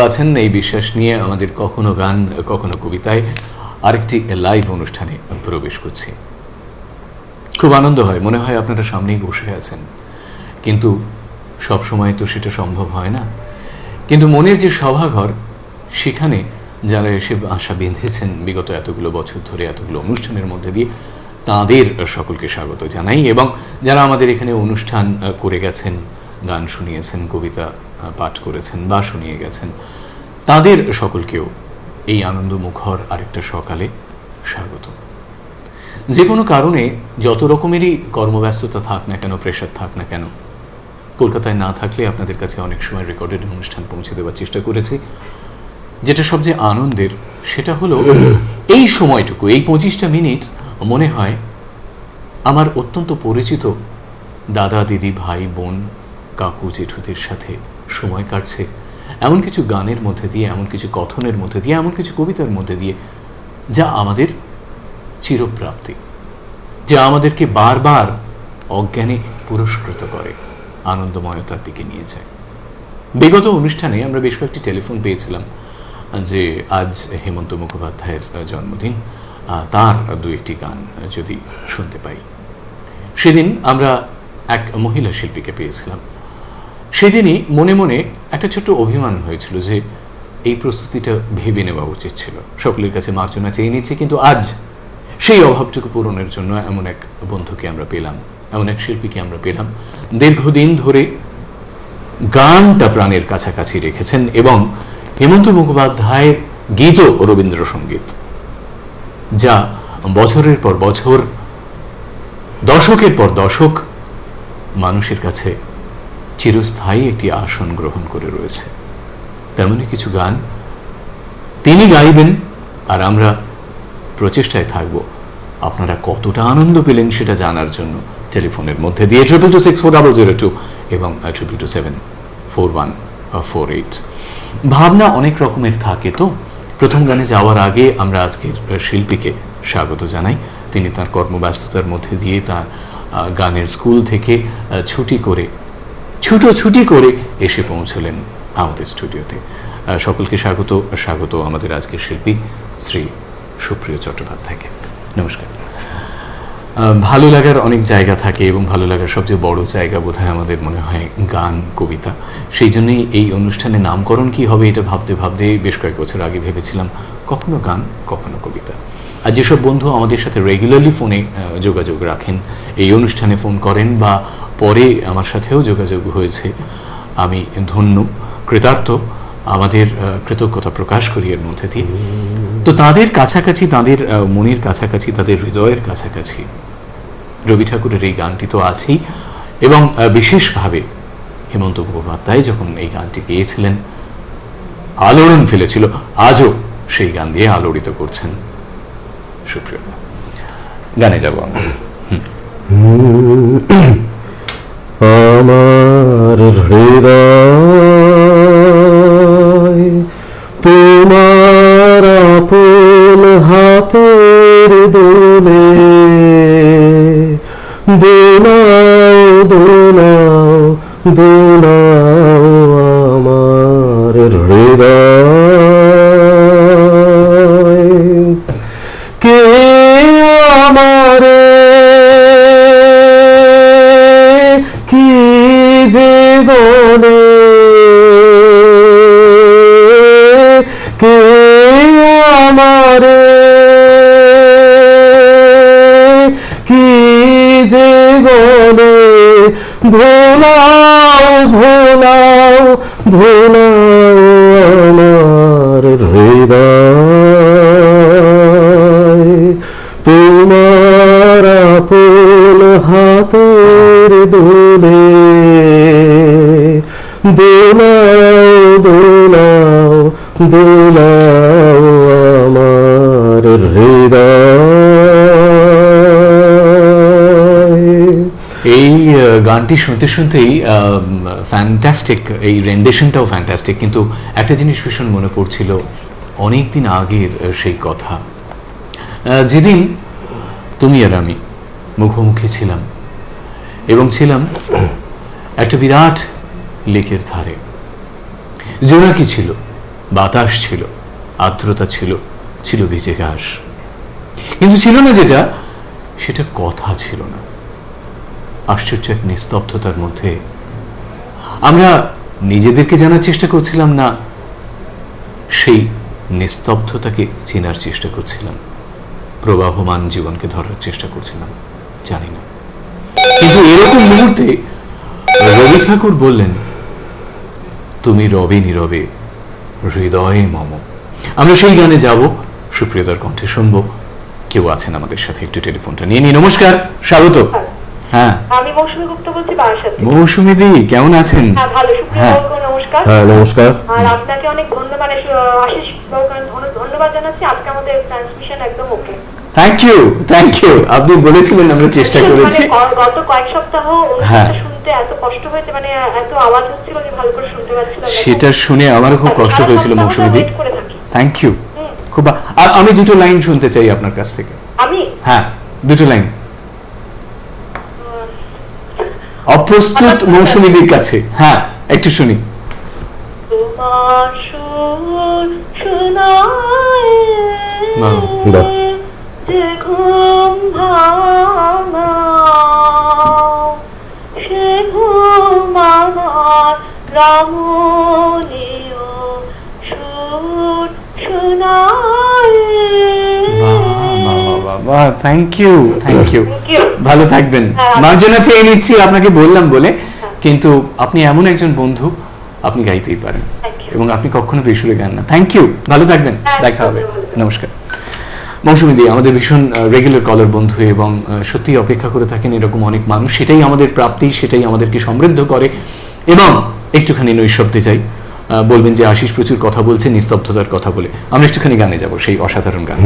আছেন এই বিশ্বাস নিয়ে আমাদের কখনো গান কখনো কবিতায় আরেকটি লাইভ অনুষ্ঠানে প্রবেশ করছি। খুব আনন্দ হয়, মনে হয় আপনারা সামনেই বসে আছেন, কিন্তু সব সময় তো সেটা সম্ভব হয় না। কিন্তু মনের যে সভাঘর, সেখানে যারা এসে আশা বেঁধেছেন বিগত এতগুলো বছর ধরে এতগুলো অনুষ্ঠানের মধ্যে দিয়ে, তাদের সকলকে স্বাগত জানাই। এবং যারা আমাদের এখানে অনুষ্ঠান করে গেছেন, গান শুনিয়েছেন, কবিতা পাঠ করেছেন বা শুনিয়ে গেছেন, তাদের সকলকেও এই আনন্দমুখর আরেকটা সকালে স্বাগত। যে কোনো কারণে যত রকমেরই কর্মব্যস্ততা থাক না কেন, প্রেশার থাক না কেন, কলকাতায় না থাকলে আপনাদের কাছে অনেক সময় রেকর্ডেড অনুষ্ঠান পৌঁছে দেওয়ার চেষ্টা করেছি। যেটা সবচেয়ে আনন্দের সেটা হলো এই সময়টুকু, এই 25টা মিনিট মনে হয় আমার অত্যন্ত পরিচিত দাদা দিদি ভাই বোন কাকু জেঠুদের সাথে সময় কাটছে, এমন কিছু গানের মধ্যে দিয়ে, এমন কিছু কথনের মধ্যে দিয়ে, এমন কিছু কবিতার মধ্যে দিয়ে, যা আমাদের চিরপ্রাপ্তি, যা আমাদেরকে বারবার অজ্ঞানে পুরস্কৃত করে, আনন্দময়তার দিকে নিয়ে যায়। বিগত অনুষ্ঠানে আমরা বেশ কয়েকটি টেলিফোন পেয়েছিলাম যে আজ হেমন্ত মুখোপাধ্যায়ের জন্মদিন, তার দু একটি গান যদি শুনতে পাই। সেদিন আমরা এক মহিলা শিল্পীকে পেয়েছিলাম। সেদিনই মনে মনে একটা ছোট্ট অভিমান হয়েছিল যে এই প্রস্তুতিটা ভেবে নেওয়া উচিত ছিল, সকলের কাছে মার্জনা চেয়ে নিচ্ছি, কিন্তু আজ সেই অভাবটুকু পূরণের জন্য এমন এক বন্ধুকে আমরা পেলাম, এমন এক শিল্পীকে আমরা পেলাম, দীর্ঘদিন ধরে গানটা প্রাণের কাছাকাছি রেখেছেন এবং হেমন্ত মুখোপাধ্যায়ের গীত ও রবীন্দ্রসঙ্গীত, যা বছরের পর বছর, দশকের পর দশক মানুষের কাছে চিরস্থায়ী একটি আসন গ্রহণ করে রয়েছে, তেমনই কিছু গান তিনি গাইবেন আর আমরা প্রচেষ্টায় থাকব আপনারা কতটা আনন্দ পেলেন সেটা জানার জন্য। টেলিফোনের মধ্যে দিয়ে 22264002 এবং 22274148। ভাবনা অনেক রকমের থাকে, তো প্রথম গানে যাওয়ার আগে আমরা আজকের শিল্পীকে স্বাগত জানাই। তিনি তার কর্মব্যস্ততার মধ্যে দিয়ে তার গানের স্কুল থেকে ছুটি করে এসে পৌঁছলেন আমাদের স্টুডিওতে। সকলকে স্বাগত আমাদের আজকের শিল্পী শ্রী সুপ্রিয় চট্টোপাধ্যায়কে। নমস্কার। ভালো লাগার অনেক জায়গা থাকে এবং ভালো লাগার সবচেয়ে বড় জায়গা বোধহয় আমাদের মনে হয় গান, কবিতা। সেই জন্যই এই অনুষ্ঠানের নামকরণ কি হবে এটা ভাবতে ভাবতে বেশ কয়েক বছর আগে ভেবেছিলাম কখনো গান কখনো কবিতা। আর যেসব বন্ধু আমাদের সাথে রেগুলারলি ফোনে যোগাযোগ রাখেন, এই অনুষ্ঠানে ফোন করেন বা পরে আমার সাথেও যোগাযোগ হয়েছে, আমি ধন্য, কৃতার্থ, আমাদের কৃতজ্ঞতা প্রকাশ করি এর মধ্যে দিয়ে। তো তাদের কাছাকাছি, তাদের মনের কাছাকাছি, তাদের হৃদয়ের কাছাকাছি রবি ঠাকুরের এই গানটি তো আছেই, এবং বিশেষভাবে হেমন্ত মুখোপাধ্যায় যখন এই গানটি গেয়েছিলেন, আলোড়ন ফেলেছিল, আজও সেই গান দিয়ে আলোড়িত করছেন সুপ্রিয়তা। গানে যাব আমরা। আমার হৃদয় তোমার আপন হাতের দোলে দোলাও দোলাও দোলাও আমার হৃদয়। কে আমারে কি যে বলে, কে আমারে কি যে বলে, ভোলাও ভোলাও ভোলাও আমার হৃদয়। তোমার আপন হাতের দোলে দোলাও দোলাও দোলাও আমার হৃদয়। এই গানটি শুনতে শুনতেই ফ্যান্টাস্টিক, এই রেন্ডেশনটাও ফ্যান্টাস্টিক, কিন্তু একটা জিনিস ভীষণ মনে পড়ছিল, অনেক দিন আগের সেই কথা, যেদিন তুমি আর আমি মুখোমুখি ছিলাম এবং ছিলাম একটা বিরাট লেকের ধারে। জোনাকি ছিল, বাতাস ছিল, আর্দ্রতা ছিল, ছিল ভিজে ঘাস, কিন্তু ছিল না যেটা, সেটা কথা ছিল না। আশ্চর্য এক নিস্তব্ধতার মধ্যে আমরা নিজেদেরকে জানার চেষ্টা করছিলাম না, সেই নিস্তব্ধতাকে চেনার চেষ্টা করছিলাম, প্রবাহমান জীবনকে ধরার চেষ্টা করছিলাম, জানি না। কিন্তু এরকম মুহূর্তে রবি ঠাকুর বললেন, তুমি রবে নীরবে হৃদয়ে মম। আমরা সেই গানে যাব, সুপ্রিয়তার কণ্ঠে শুনবো। কেউ আছেন আমাদের সাথে, একটু টেলিফোনটা নিয়ে নি। নমস্কার, স্বাগত। হ্যাঁ, আমি মৌসুমী গুপ্ত বলছি বারাসাত থেকে। মৌসুমী দি কেমন আছেন? হ্যাঁ, ভালো। সুপ্রিয় হ্যাঁ। বাবুকে নমস্কার। হ্যাঁ, নমস্কার। আর আপনাকে অনেক ধন্যবাদ, আশিস বাবুকে ধন্যবাদ জানাচ্ছি। আজকে আমাদের ট্রান্সমিশন একদম okay. Thank you, thank you. আপনি বলেছিলেন, আমরা চেষ্টা করেছি। গত কয়েক সপ্তাহ হ্যাঁ। অনুষ্ঠানটা শুনতে এত কষ্ট হয়েছে, মানে এত আওয়াজ হচ্ছিল যে ভালো করে শুনতে পাচ্ছিলাম না। সেটা শুনে আমারও খুব কষ্ট হয়েছিল মৌসুমী দি। wait করে থাকি। Thank you. খুব আর আমি দুটো লাইন শুনতে চাই আপনার কাছ থেকে। আমি হ্যাঁ, দুটো লাইন। অপ্রস্তুত মৌসুমীদের কাছে। হ্যাঁ, একটু শুনি। তোমার সুর শোনায় বাহ। যে ঘুম ভাঙা, সে ঘুম আমার রমণীয় সুর শোনায়। বাহ, thank you, thank you. Thank you. ভালো থাকবেন। হ্যাঁ। মার্জনা চেয়ে নিচ্ছি আপনাকে বললাম বলে, কিন্তু আপনি এমন একজন বন্ধু, আপনি গাইতেই পারেন Thank you. এবং আপনি কখনো বেসুরে গান না। থ্যাংক ইউ, ভালো থাকবেন। হ্যাঁ, দেখা হবে। ধন্যবাদ। নমস্কার। মৌসুমী দি আমাদের ভীষণ রেগুলার কলার বন্ধু এবং সত্যিই অপেক্ষা করে থাকেন এরকম অনেক মানুষ। সেটাই আমাদের প্রাপ্তি, সেটাই আমাদেরকে সমৃদ্ধ করে। এবং একটুখানি নৈশব্দে যাই, বলবেন যে আশিস প্রচুর কথা বলছে নিস্তব্ধতার কথা বলে। আমরা একটুখানি গানে যাব, সেই অসাধারণ গান।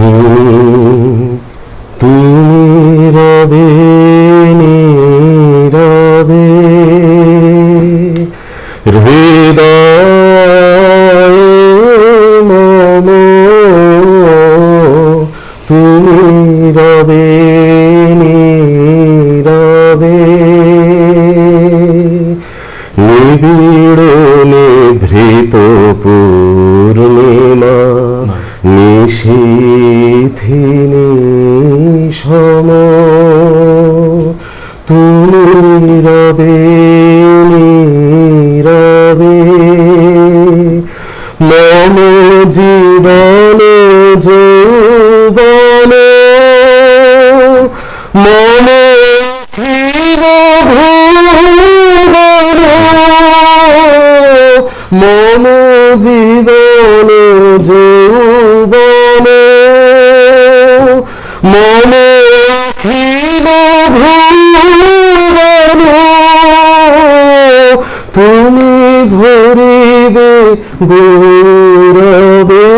তুমি রবে নীরবে হৃদয়ে মম, তুমি রবে নীরবে নিবিড় নিভৃত পূর্ণিমা নিশীথিনী সম, তুমি রবে নীরবে মম জীবন যৌবন, মম ভুবন, মম জীবন যৌবন, মম ভুবন, তুমি ভরিবে গৌরবে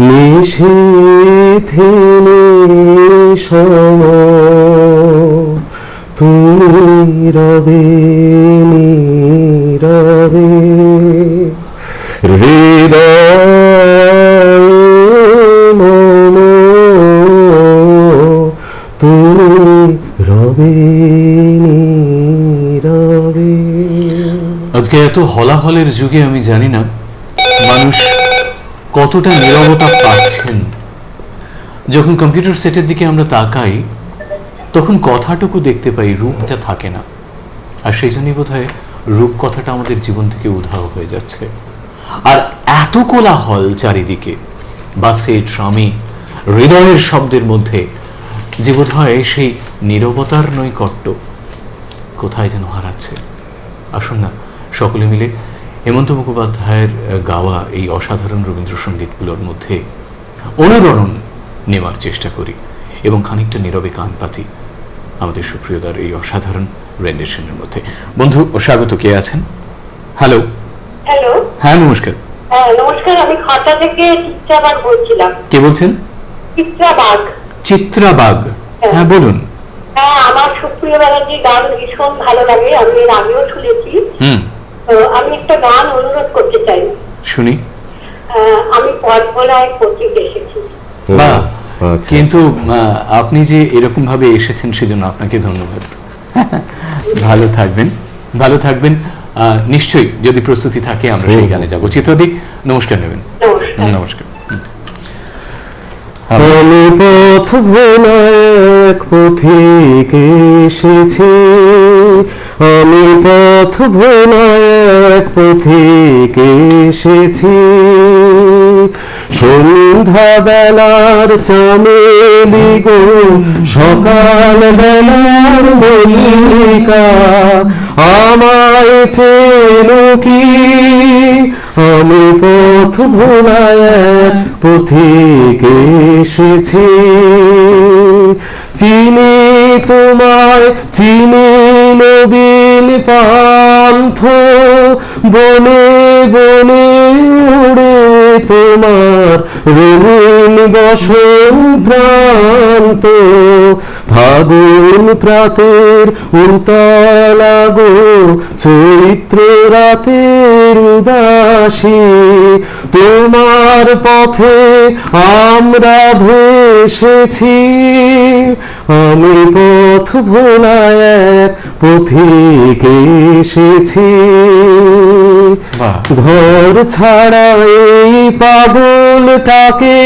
নিশীথিনী সম, তুমি রবে নীরবে হৃদয়ে মম, তুমি রবে নীরবে। আজকে এত হলাহলের যুগে আমি জানি না মানুষ কতটা নীরবতা পাচ্ছেন। যখন কম্পিউটার সেটের দিকে আমরা তাকাই, তখন কথাটুকু দেখতে পাই, রূপটা থাকে না। আর সেই জন্যই বোধহয় রূপ কথাটা আমাদের জীবন থেকে উধাও হয়ে যাচ্ছে। আর এত কোলাহল চারিদিকে, বাসে, ট্রামে, হৃদয়ের শব্দের মধ্যে, যে বোধহয় সেই নীরবতার নৈকট্য কোথায় যেন হারাচ্ছে। আসুন না সকলে মিলে হেমন্ত মুখোপাধ্যায়ের গাওয়া এই অসাধারণ রবীন্দ্রসঙ্গীতগুলোর মধ্যে অনুরণন নেওয়ার চেষ্টা করি এবং খানিকটা নীরবে কান পাতি আমাদের সুপ্রিয়তার এই অসাধারণ রেন্ডেশনের মধ্যে। বন্ধু স্বাগত, কে আছেন? হ্যালো। হ্যালো। হ্যাঁ, নমস্কার। হ্যাঁ, নমস্কার। আমি খাতা থেকে চিত্রাবাগ বলছিলাম। কে বলছেন? চিত্রাবাগ। চিত্রাবাগ। হ্যাঁ, বলুন। হ্যাঁ, আমার সুপ্রিয় ব্যানার্জির গান ভীষণ ভালো লাগে, আমি এর আগেও শুনেছি। তো আমি একটা গান অনুরোধ করতে চাই। শুনি। আমি পথ ভোলায় পত্রিক এসেছি। বাহ, আচ্ছা। কিন্তু আপনি যে এরকম ভাবে এসেছেন সেজন্য আপনাকে ধন্যবাদ। ভালো থাকবেন, ভালো থাকবেন। নিশ্চয়ই যদি প্রস্তুতি থাকে আমরা সেই গানে যাব। চিত্রদিক নমস্কার নেবেন। নমস্কার। নমস্কার। আমি পথ ভোলা এক পথিক এসেছি, আমি পথ ভোলা এক পথিক এসেছি। সন্ধ্যা বেলার চামেলি গো, সকাল বেলার মল্লিকা, আমায় চেনো কি? আমি পথ ভোলা এক পথিক এসেছি। চিনি তোমায় চিনি নবীন পান্থ, বনে বনে উড়ে তোমার রঙিন বসন্ত। ফাগুন প্রাতের উতলা গো, চৈত্র রাতের উদাসী, তোমার পথে আমরা ভেসেছি। আমি পথ ভোলা এক পথিক এসেছি। ঘর ছাড়া এই পাগলটাকে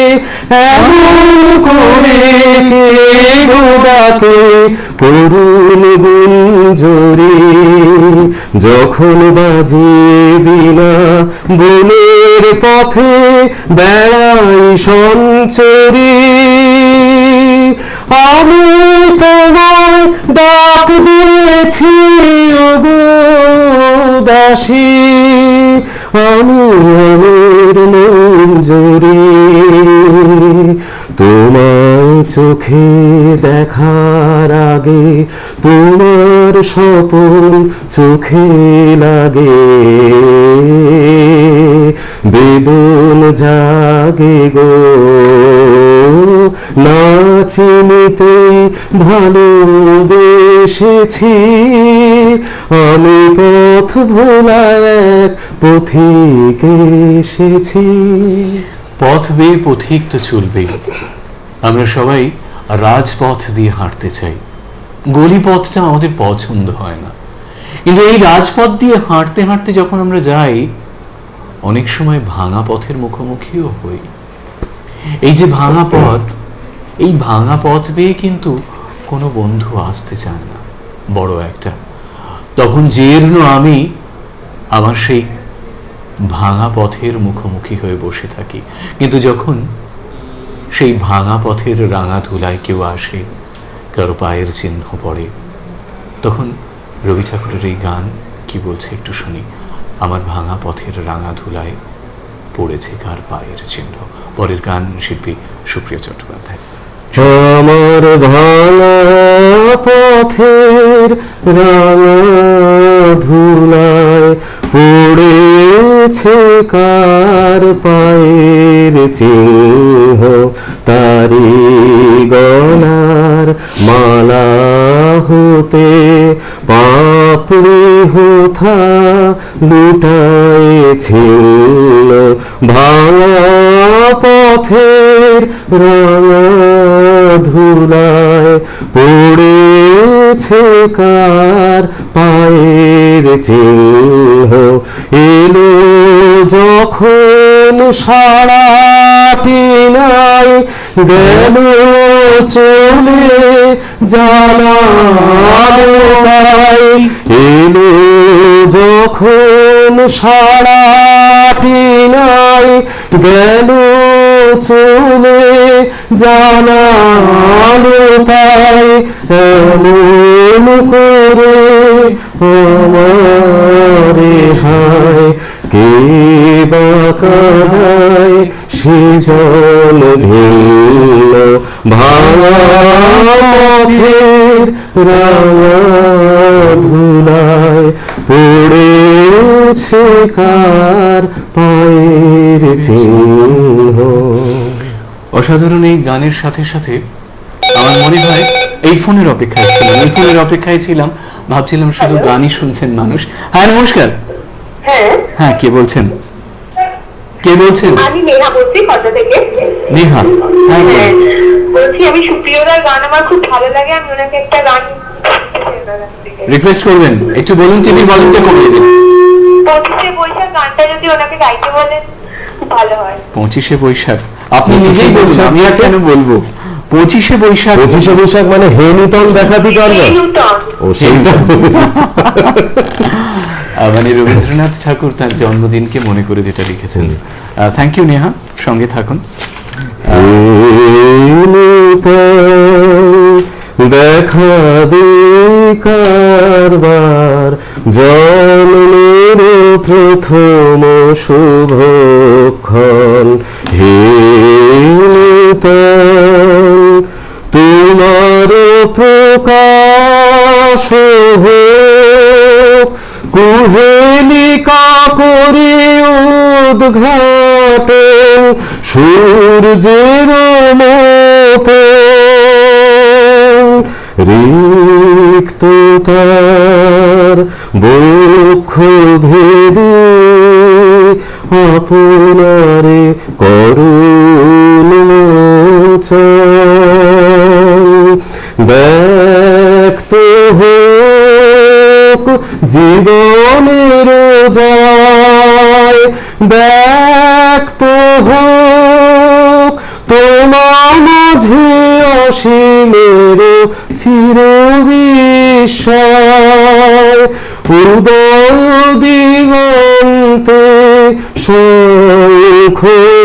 এমন করে ডাকে করুণ গুঞ্জরি, যখন বাজে বিনা বনের পথে বেড়াই সঞ্চরি। আমি তোমায় ডাক দিয়েছি ওগো দাসী, আমি আমার মঞ্জুরি। তোমার চোখে দেখার আগে তোমার স্বপন চোখে লাগে, বেদন জাগে গো না চিনিতে ভালোবেসেছি। আমি পথ ভোলা এক পথিক এসেছি। পথ বেয়ে পথিক তো চলবেই, আমরা সবাই রাজপথ দিয়ে হাঁটতে চাই। গলি পথটা আমাদের পছন্দ হয় না, কিন্তু এই রাজপথ দিয়ে হাঁটতে হাঁটতে যখন আমরা যাই, অনেক সময় ভাঙা পথের মুখোমুখিও হই। এই যে ভাঙা পথ, এই ভাঙা পথ বেয়ে কিন্তু কোনো বন্ধু আসতে চায় না বড় একটা। তখন জীর্ণ আমি আমার সেই ভাঙা পথের মুখোমুখি হয়ে বসে থাকি। কিন্তু যখন সেই ভাঙা পথের রাঙা ধুলায় কেউ আসে, কারো পায়ের চিহ্ন পড়ে, তখন রবি ঠাকুরের এই গান কি বলছে একটু শুনি। আমার ভাঙা পথের রাঙা ধুলায় পড়েছে কার পায়ের চিহ্ন। পরের গান শিল্পী সুপ্রিয়া চট্টোপাধ্যায়। আমার ভাঙা পথের রাঙা ধুলায় পড়েছে কার পায়ের চিহ্ন, তারি গলার মালা হতে পাপড়ি হোথা লুটাইছিল। ভাঙা পথের রাঙা ধুলায় পড়েছে কার পায়ের চিহ্ন। এলো যখন সারাটি নাই, গেল চলে জানাই। এলো যখন সারাটি নাই, গেল চলে জানালো তাই। এমন করে আমারে হায় কে বাকায়, সে জল ভিন্ন ভাঙা পথের রাঙা ধুলায় পড়েছে কার পায়ের চিহ্ন। অসাধারণ এই গানের সাথে সাথে আমার মনে হয় এই ফোনের অপেক্ষায় ছিলাম, ভাবছিলাম শুধু গানই শুনছেন মানুষ। হ্যাঁ নমস্কার। হ্যাঁ কে বলছেন? আমি নেহা বলছি কটা থেকে। নেহা, হ্যাঁ বলছি আমি সুপ্রিয়দার গান আমার খুব ভালো লাগে, আমি ওনাকে একটা গান রিকোয়েস্ট করবেন একটু বলুন, টিভির ভলিউমটা কমিয়ে দিন। 25শে বৈশাখ গানটা যদি ওনাকে গাইতে বলেন ভালো হয়। 25শে বৈশাখ আপনি নিজেই বলুন, আমি আর কেন বলবো? 25শে বৈশাখ, 25শে বৈশাখ মানে হে নূতন দেখাতে পারবে। ও সেইটা মানে রবীন্দ্রনাথ ঠাকুর তার জন্মদিনকে মনে করে যেটা লিখেছেন। থ্যাংক ইউ নেহা, সঙ্গে থাকুন। দেখা কারবার জন্মের প্রথম শুভক্ষণ, হে তোমার প্রকাশ হোক, কুহেলিকা করি উদ্ঘাটন সূর্যের মতো, রিক্ত তার বক্ষ ভেদে আপনারে করুণ ব্যক্ত হোক জীবনের যায়, ব্যক্ত হোক তোমার মাঝে অসীমের চির বিস্ময়, উদয় দিগন্তে শঙ্খ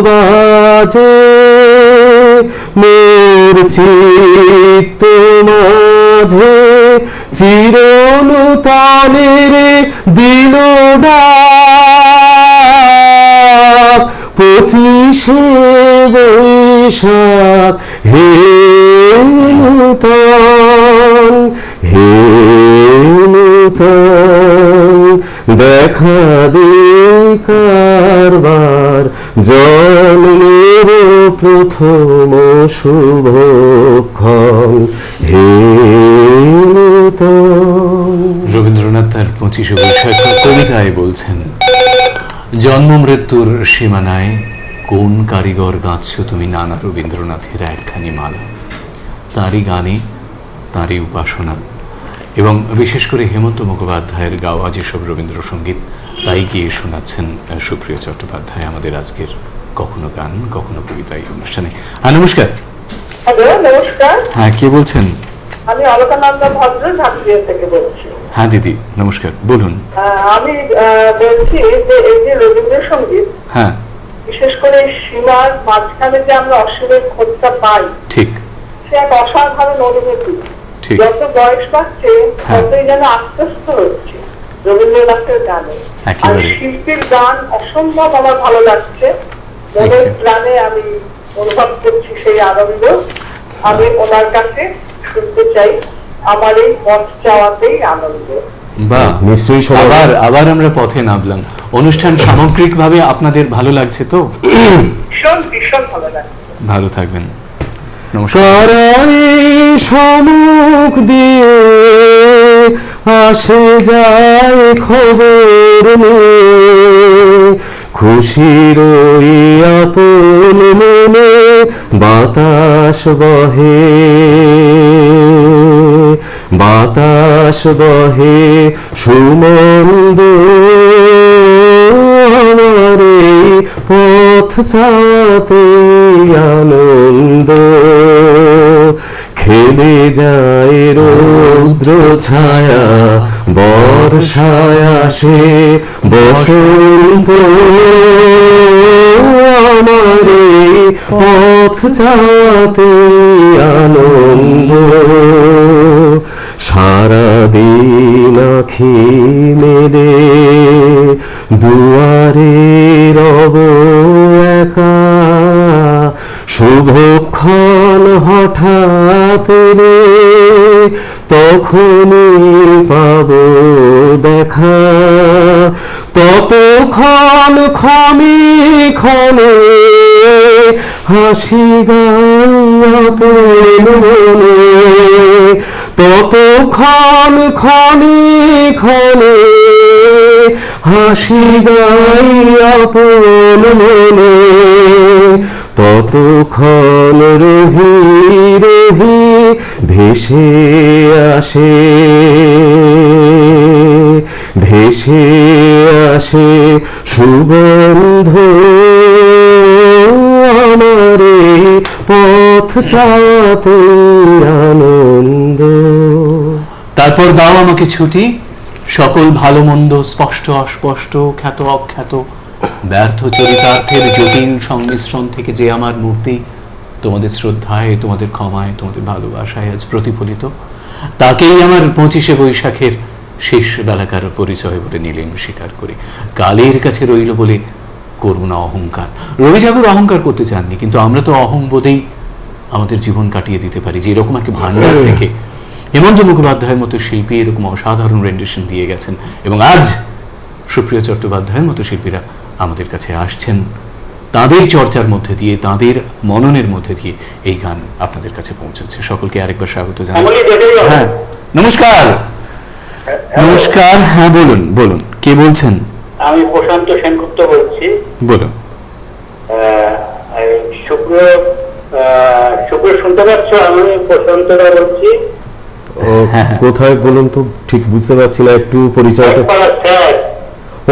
বাজে, মোর চিত্ত মাঝে চিরনূতনের দিল ডাক, 25শে বৈশাখ হে নূতন, হে নূতন দেখা কারবার জন্মের প্রথম শুভক্ষণ, হে নূতন। রবীন্দ্রনাথ তার 25শে বৈশাখ কবিতায় বলছেন, জন্ম মৃত্যুর সীমানায় কোন কারিগর গাচ্ছ তুমি নানা রবীন্দ্রনাথের একখানি মালা, তাঁরই গানে তাঁরই উপাসনা। এবং বিশেষ করে হেমন্ত মুখোপাধ্যায়ের গাওয়া যেসব রবীন্দ্রসঙ্গীত তাই গিয়ে শোনাচ্ছেন সুপ্রিয় চট্টোপাধ্যায় আমাদের আজকের কখনো গান কখনো কবিতা এই অনুষ্ঠানে। হ্যাঁ নমস্কার। হ্যালো নমস্কার। হ্যাঁ কে বলছেন? আমি অলকানন্দা ভদ্র ঝাঁপিয়া থেকে বলছি। হ্যাঁ দিদি নমস্কার, বলুন। আমি বলছি যে এই যে রবীন্দ্রসঙ্গীত, হ্যাঁ বিশেষ করে সীমার মাঝখানে যে আমরা অসীমের খোঁজটা পাই, ঠিক, সে এক অসাধারণ অনুভূতি। ঠিক। যত বয়স পাচ্ছে ততই যেন আশ্বস্ত হচ্ছে রবীন্দ্রনাথের গানে। আর একেবারে। শিল্পীর গান অসম্ভব আমার ভালো লাগছে, মনের প্রাণে আমি অনুভব করছি সেই আনন্দ। আমি ওনার কাছে শুনতে চাই আমার এই পথ চাওয়াতেই আনন্দ। বাহ, নিশ্চয়ই আবার আমরা পথে নামলাম। অনুষ্ঠান সামগ্রিকভাবে আপনাদের ভালো লাগছে তো? ভীষণ ভীষণ ভালো লাগছে। ভালো থাকবেন, নমস্কার। সম্মুখ দিয়ে আসে যায় খবর খুশির আপন মনে বাতাস বহে, বাতাস বহে সুমন্দ আমারে পথ চাতে আনন্দ, খেলে যায় রৌদ্র ছায়া বর্ষায় আসে বসন্ত আমারে পথ চাতে আনন্দ, সারাদিন আখি মেলে দুয়ারে রব একা, শুভক্ষণ হঠাৎ রে তখনই পাব দেখা, ততক্ষণ ক্ষণে ক্ষণে হাসি গান মনে, ততক্ষণ ক্ষণে ক্ষণে হাসি গাই আপন মনে, ততক্ষণ রহি রহি ভেসে আসে, ভেসে আসে সুগন্ধ আমার এই পথ চাওয়াতে আনন্দ। তারপর দাও আমাকে ছুটি, সকল ভালো মন্দ স্পষ্ট অস্পষ্ট খ্যাত অখ্যাত ব্যর্থ চরিতার্থের জটিল সংমিশ্রণ থেকে যে আমার মূর্তি তোমাদের শ্রদ্ধায়, তোমাদের ক্ষমায়, তোমাদের ভালোবাসায় আজ প্রতিফলিত, তাকেই আমার 25শে বৈশাখের শেষ বেলাকার পরিচয় বলে নিলেম স্বীকার করি। কালের কাছে রইল বলে করবো না অহংকার। রবি ঠাকুর অহংকার করতে চাননি, কিন্তু আমরা তো অহংবোধেই আমাদের জীবন কাটিয়ে দিতে পারি। যে এরকম একটা ভান্ডার থেকে হেমন্ত মুখোপাধ্যায়ের মতো শিল্পী এরকম অসাধারণ রেন্ডিশন দিয়ে গেছেন, এবং আজ সুপ্রিয় চট্টোপাধ্যায়ের মতো শিল্পীরা আমাদের কাছে আসছেন তাদের চর্চার মধ্যে দিয়ে, তাদের মননের মধ্যে দিয়ে এই গান আপনাদের কাছে পৌঁছচ্ছে। সকলকে আরেকবার স্বাগত জানাই। হ্যাঁ, নমস্কার। নমস্কার, হ্যাঁ বলুন বলুন, কে বলছেন? আমি প্রশান্ত সেনগুপ্ত বলছি। বলুন। শুক্র শুনতে পাচ্ছ? আমি প্রশান্তরা বলছি। কোথায় বলুন তো, ঠিক বুঝতে পারছি না, একটু পরিচয়টা। স্যার।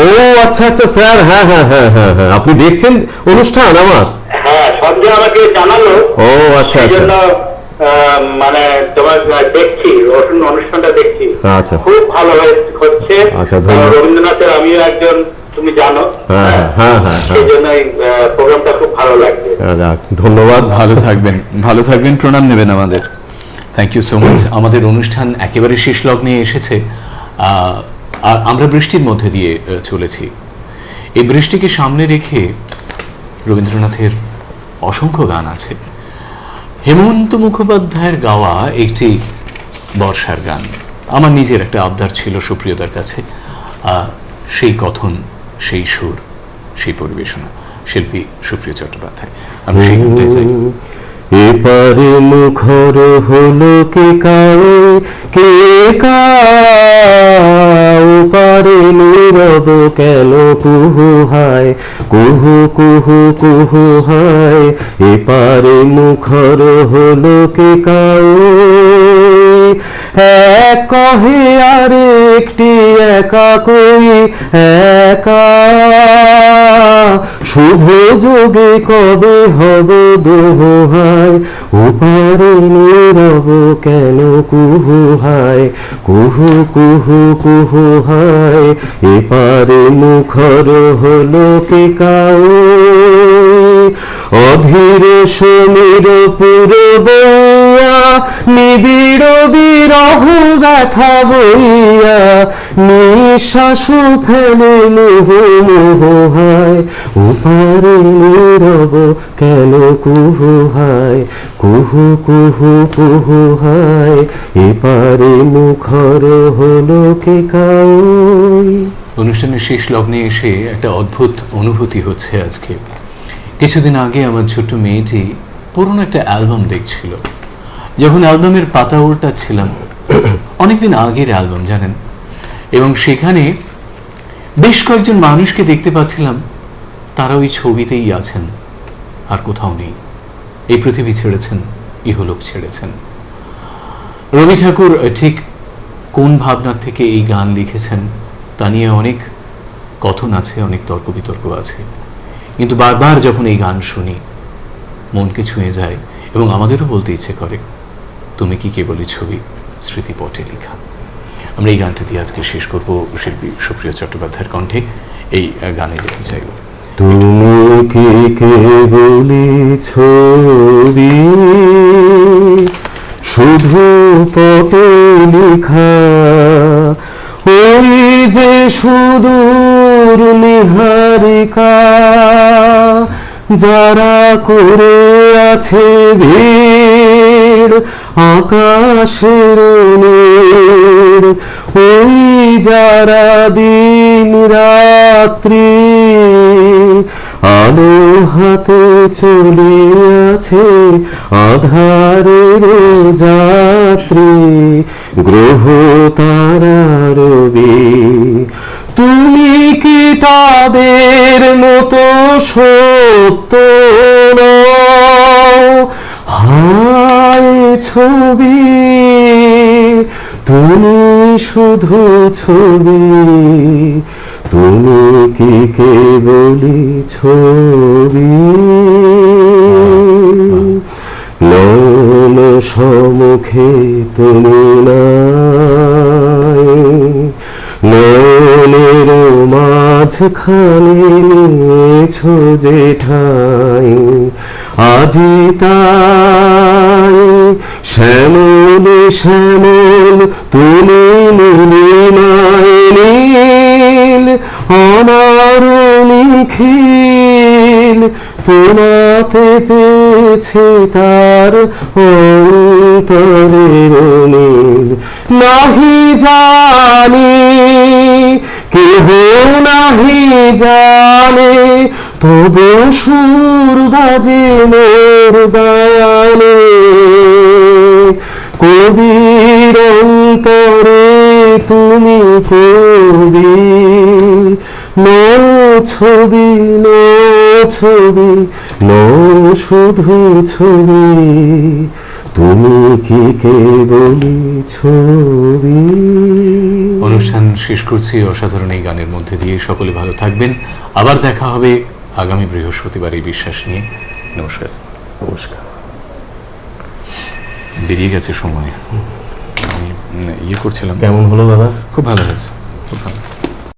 ও আচ্ছা আচ্ছা স্যার, হ্যাঁ হ্যাঁ হ্যাঁ হ্যাঁ হ্যাঁ, আপনি দেখছেন অনুষ্ঠান আমার? হ্যাঁ, সন্ধ্যা আমাকে জানালো। ও আচ্ছা আচ্ছা, মানে তোমার দেখছি, অনুষ্ঠানটা দেখছি। আচ্ছা, খুব ভালো হচ্ছে। আচ্ছা, ধন্যবাদ। রবীন্দ্রনাথের আমিও একজন, তুমি জানো। হ্যাঁ হ্যাঁ হ্যাঁ, সেই জন্য প্রোগ্রামটা খুব ভালো লাগছে। ধন্যবাদ। ভালো থাকবেন, ভালো থাকবেন, প্রণাম নেবেন আমাদের। Thank you so much. আমাদের অনুষ্ঠান একেবারে শেষ লগ্নে এসেছে, আর আমরা বৃষ্টির মধ্যে দিয়ে চলেছি। এই বৃষ্টিকে সামনে রেখে রবীন্দ্রনাথের অসংখ্য গান আছে। হেমন্ত মুখোপাধ্যায়ের গাওয়া একটি বর্ষার গান আমার নিজের একটা আবদার ছিল সুপ্রিয়তার কাছে। সেই কথন, সেই সুর, সেই পরিবেশনা, শিল্পী সুপ্রিয় চট্টোপাধ্যায়। আমি সেই গানটাই চাই। এপারে মুখর হলো কে কাউ, কে কাউ পারে নীরব কেন কুহু হায়, কুহু কুহু কুহু হায়। এপারে মুখর হলো কে কাউ, এক কহে আর একটি একা কই একা। শুভ যোগে কবে হবে দোহায়, ওপারে নীরব কেন কুহু হায়, কুহু কুহু কুহু হায়। এপারে মুখর হলো কে কাউ, অধীর সমীর পুরবইয়া নিবিড় বিরহ ব্যথা বইয়া। নিঃশ্বাস ফেলে মোহ মোহ হায়, ওপারে নীরব কেন কুহু হায়, কুহু কুহু কুহু হায়। এপারে মুখর হলো কে কাউ। অনুষ্ঠানের শেষ লগ্নে এসে একটা অদ্ভুত অনুভূতি হচ্ছে আজকে। কিছুদিন আগে আমার ছোট্ট মেয়েটি পুরনো একটা অ্যালবাম দেখছিল। যখন অ্যালবামের পাতা উল্টাচ্ছিলাম, অনেকদিন আগের অ্যালবাম জানেন, এবং সেখানে বেশ কয়েকজন মানুষকে দেখতে পাচ্ছিলাম, তারা ওই ছবিতেই আছেন, আর কোথাও নেই। এই পৃথিবী ছেড়েছেন, ইহলোক ছেড়েছেন। রবি ঠাকুর ঠিক কোন ভাবনার থেকে এই গান লিখেছেন তা নিয়ে অনেক কথন আছে, অনেক তর্ক বিতর্ক আছে, কিন্তু বারবার যখন এই গান শুনি মনকে ছুঁয়ে যায়, এবং আমাদেরও বলতে ইচ্ছে করে, তুমি কি কেবলই ছবি স্মৃতিপটে লেখা। আমরা এই গানটা দিয়ে আজকে শেষ করব শিল্পী সুপ্রিয় চট্টোপাধ্যায়ের কণ্ঠে। এই গানে যেতে চাইব। তুমি কি কেবলই ছবি শুধু পটে লেখা, ওই যে সুদূর নিহারিকা যারা করে আছে ভিড় আকাশের নীড়। ওই যারা দিন রাত্রি আলো হাতে চলে আছে আধারের যাত্রী গ্রহ তারা রবি। তুমি কি তাদের মতো সত্য নও? হায় ছবি, তুমি শুধু ছবি, তুমি কি কেবলই ছবি। নয়ন সম্মুখে তুমি নাই, নয়নের মাঝখানে নিয়েছো যে ঠাই, আজি তাই শ্যামল শ্যামল তুমি নীলিমায় নীল, আমার নিখিল তোমাতে পেয়েছে তার অন্তরের নীল। নাহি জানি কেহ নাহি জানে, তবু সুর বাজে মোর গানে, কবির অন্তরে তুমি কবি, নও ছবি নও ছবি, নও শুধু ছবি, তুমি কি কেবলই ছবি। অনুষ্ঠান শেষ করছি অসাধারণ এই গানের মধ্যে দিয়ে। সকলে ভালো থাকবেন, আবার দেখা হবে আগামী বৃহস্পতিবার এই বিশ্বাস নিয়ে। নমস্কার। নমস্কার। বেরিয়ে গেছে সময়, আমি ইয়ে করছিলাম। কেমন হলো দাদা? খুব ভালো হয়েছে, খুব ভালো।